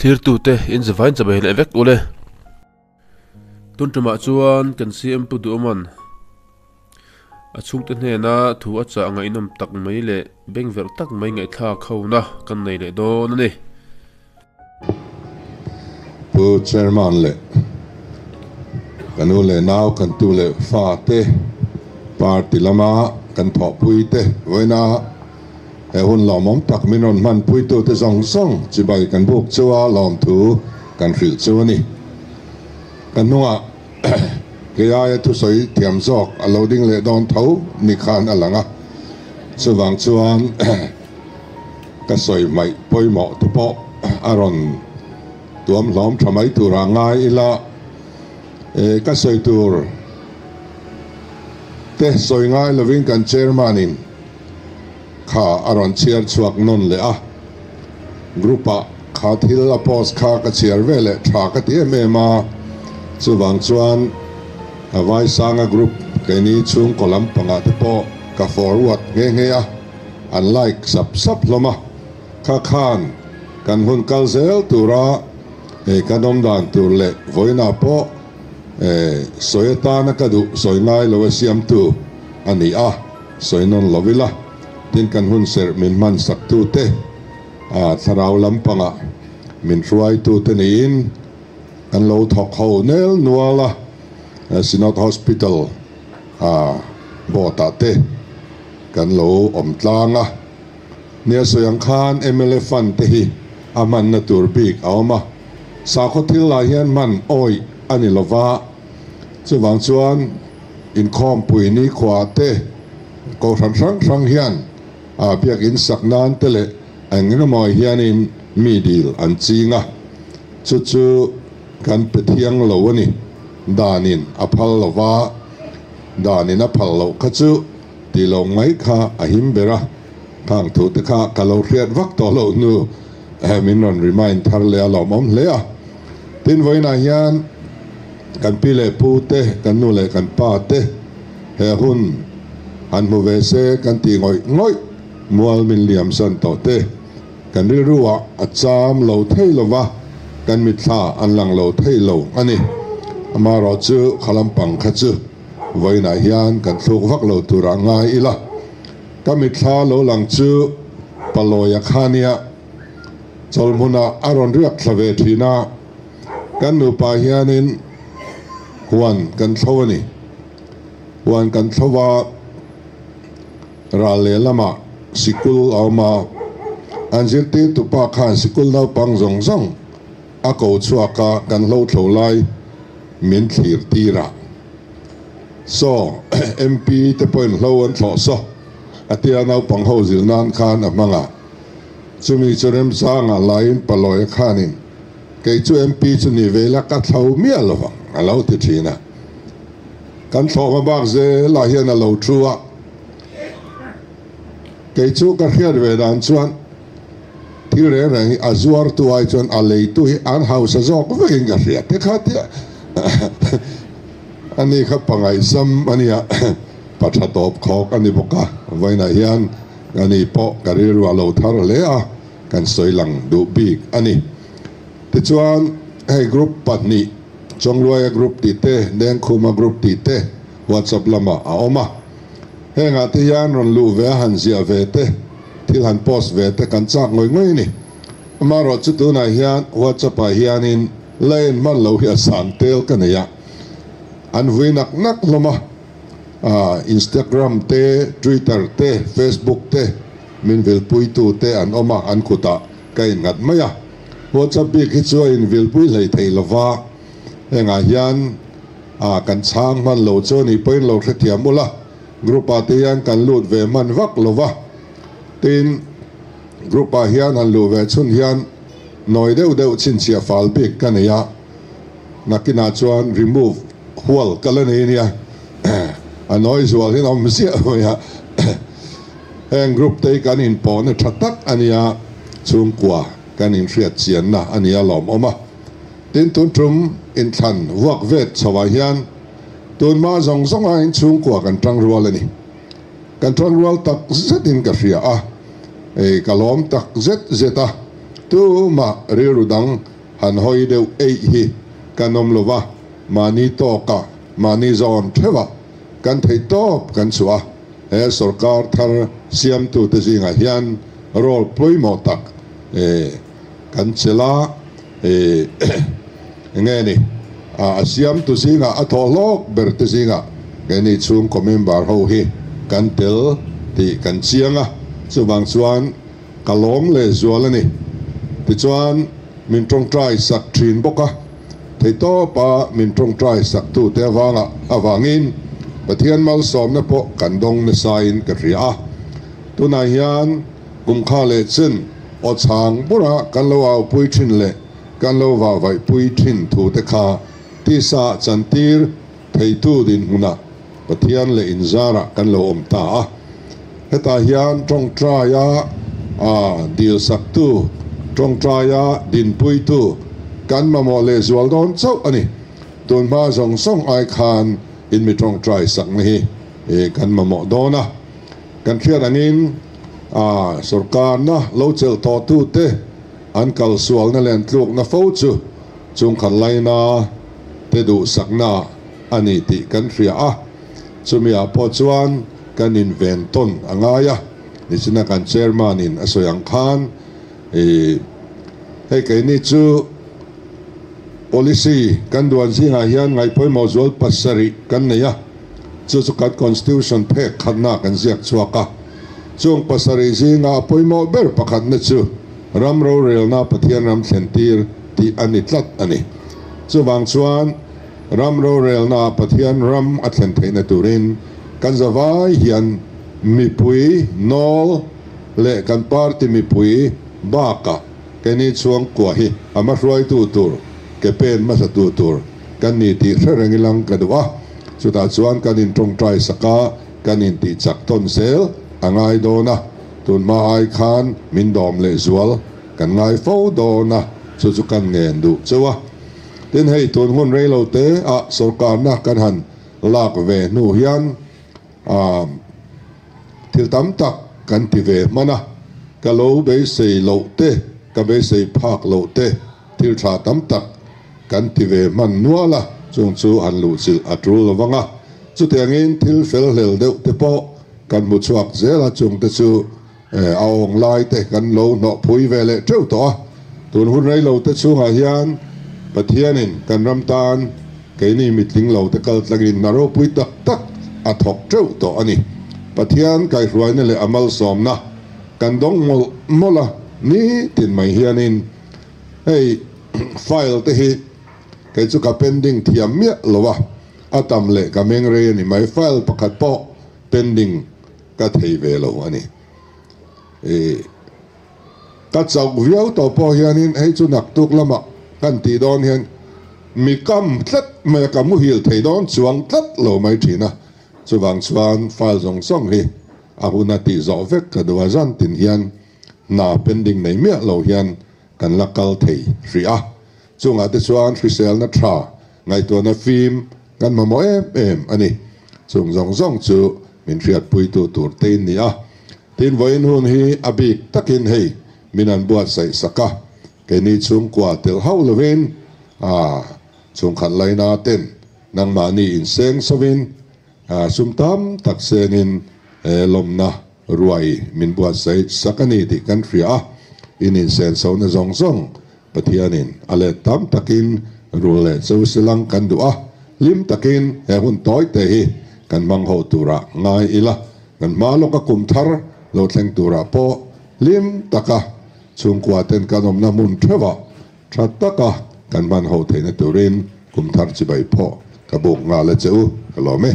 thir tu te in zavain chabai le vek ole tun tuma chuan kan cm pu du man achung te hne na thu acha anga inam tak mai le beng ver tak mai ngai thla khona kan nei le don ani pu chairman le kanu le naw kan tu le fa te party lama kan tho pui te voina he hun lomom tak minon man pui tu te song song chi bai kan buk chuwa lom thu kan ril chu ni kan nuwa ke ai tu soi thiam zok a loading le don tho ni khan alanga chuwang chuan ka soi mai poimo tu po aron tuam lom thamai tu rangai ila ka soi tur te soi ngai loving kan chairman in kha aron chiar chuak non le a grupa kha thil a pos kha ka chiar vele tha ka ti me ma chuwang chuan a vai sanga group ke ni chung kolam panga te po ka forward nge nge a unlike sap loma kha khan kan hun kal zel tura kanom dan tur le voina po soyeta na kadu soy ngai lo siam tu ani a soy non lovila tin kan hun ser min man sak tu te a tharau lampanga min ruai tu te nin kan lo thok ho nel nuala sinot hospital bota te kan lo om tlanga nia soyang khan mla fan te hi aman na tur big awma sa khothil la hian man oi ani lova chuwang chuan in khom pui ni khwa te ko rang hian a biak in saknan tele angna moi hian in midil an chinga chu kan pethiang lo ani danin aphal lova danin aphal lo khachu ti lo ngai kha ahim bera thang thu te kha kalo riat vak to lo nu min non remind thar le lo mom le a tin voina hian kan pile pu te kan nu le kan pa te he hun han mu ve se kan ti ngoi mual min liam san to te kan ri ruwa a cham lo thei lova kan mi thla an lang lo thei lo ani ama ro chu khalam pang kha chu voina hian kan thluk vak lo tura ngai ila ka mi thla lo lang chu paloya khania cholmuna aron riak thlave thina kan nu pa hianin huan kan thlawani huan kan thlawa rale lama sikul awma anjil ti tu pa khan sikul nau pang zong zong a ko chuaka kan lo thlolai min thlir tira so mp te point lo an thlo so atia nau pang ho zil nan khan amanga chumi chorem sanga lain paloi khanin ke chu mp chu ni vela ka thau mia lova alo ti thina kan thlo ma bak ze la hian alo thua ke chu ka hian ve dan chuan thil re rang azuar tu ai chuan a lei tu hi an house azok vekin ka ria te khat ya ani kha pangai sam ania patha top khok ani boka vaina hian ani po karir wa lo thar le a kan soilang du big ani te chuan hey group patni chongloya group ti te deng khuma group ti te whatsapp lama a oma henga te yan ron lu ve han zia ve te thil han post ve te kan chak ngoi ni ama ro chu tu na hian whatsapp a hian in len man lo hi san tel kan ya an vinak nak lama Instagram te Twitter te Facebook te min vil pui tu te an oma an khuta kai ngat maya WhatsApp bi khi chu in vil pui lei thei lova enga hian kan chang man lo chu ni point lo thetiam mula grupa te yan kan lut ve man vak lova tin grupa hian an lu ve chun hian noi deu chin chia fal bik kan ya nakina chuan remove hual kalani nia anoi zual hin om sia ya eng group te kan in pon thatak ania chung kwa kan in riat chian na ania lom oma tin tun trum in than wak vet chawa hian tun ma zong zong a in chung kwa kan tang rual ani kan tang rual tak zet in ka ria a kalom tak zet zeta tu ma ri rudang an hoi deuh ei hi kan om lova mani to ka mani zon thewa kan thei top kan chua he sarkar thar siam tu te zinga hian rol ploimo tak kan chela nge ni siam tu zinga a tholok ber te zinga ke ni chung komember ho hi kan tel ti kan chianga chuwang chuan kalom le zual ani ti chuan min trong trai sak thin boka thei to pa min trong trai sak tu te awanga awangin pathian mal som na po kan dong na sain ka ria tuna hian kum kha le chen o chang bura kan lo au pui thin le kan lo wa vai pui thin thu te kha ti sa chan tir thei tu din huna pathian le inzara kan lo om ta heta hian trong trai dil sak tu trong traya din pui tu kan ma mo le zual don chau ani tun ma zong song ai khan in mi trong trai sak ni kan ma mo dona kan khiat anin sarkar na lo chel to tu te an kal sual na len tluk na fo chu chung khan lai na te du sak na ani ti kan ria chumi a po chuan kan in ven ton angaya ni sina kan chairman in asoyang khan hei cái này chú policy kan duan si nga hian ngai poi mo zual pasari kan nei chu kan constitution phe khanna kan ziak chuaka chung pasari si nga poi mo ber pakhat na chu ram ro rel na pathian ram thlentir ti ani tlat ani chu wang chuan ram ro rel na pathian ram athlen theina turin kan zawai hian mi pui nol le kan party mi pui baka cái này chuang qua hi ama roi tu tur cái pen mà sa tu tur kan ni ti reng ilang ka duwa chu ta chuan kan in trong trai saka kan in ti chak ton sel angai do na tun ma ai khan min dom le zual kan ngai fo do na chu chu kan ngen du chuwa tin hei tun hun rei lo te sarkar na kan han lak ve nu hian thil tam tak kan ti ve mana ka lo be sei lo te ka be sei phak lo te thil tha tam tak kan ti ve man nuala chung chu an lu sil atrul lawanga chu tiangin thil fel hlel deuh te po kan mu chuak zela chung te chu aong lai te kan lo no phui ve le treu to tun hun rei lo te chu nga hian pathianin kan ram tan ke ni mitling lo te kal tlangin naro pui tak tak a thok treu to ani pathian kai ruai ne le amal som na kan dong mola ni tin mai hianin hey file te hi cái chu ka pending thiam mia lowa atam le ka mengre ni mai file pakhat po pending ka thei ve lo ani ka chau viau to po hianin hey chu nak tuk lama kan ti don hian mi kam tlat me ka mu hil thei don chuang tlat lo mai thina chu wang chuan file zong song hi ahuna ti zo vek ka duwa zan tin hian na pending nei mia lo hian kan lakal thei ria chunga te chuan hrisel na tha ngai to na film kan ma mo em ani chung zong zong chu min riat pui tu tur te ni tin voin hun hi abik takin hei minan buat sai saka ke ni chung kwa tel hau lovin chung khan lai na ten nang ma ni in seng sovin sum tam tak sengin lom na ruai min buat sai sakani ti kan ria in sen so na zong zong pathianin ale tam takin rule so silang kan dua lim takin he hun toy te hi kan mang ho tura ngai ila kan malo ka kum thar lo thleng tura po lim taka chung kwa ten kanom na mun thewa that taka kan man ho theina turin kum thar chi bai pho ka buk nga le cheu kalome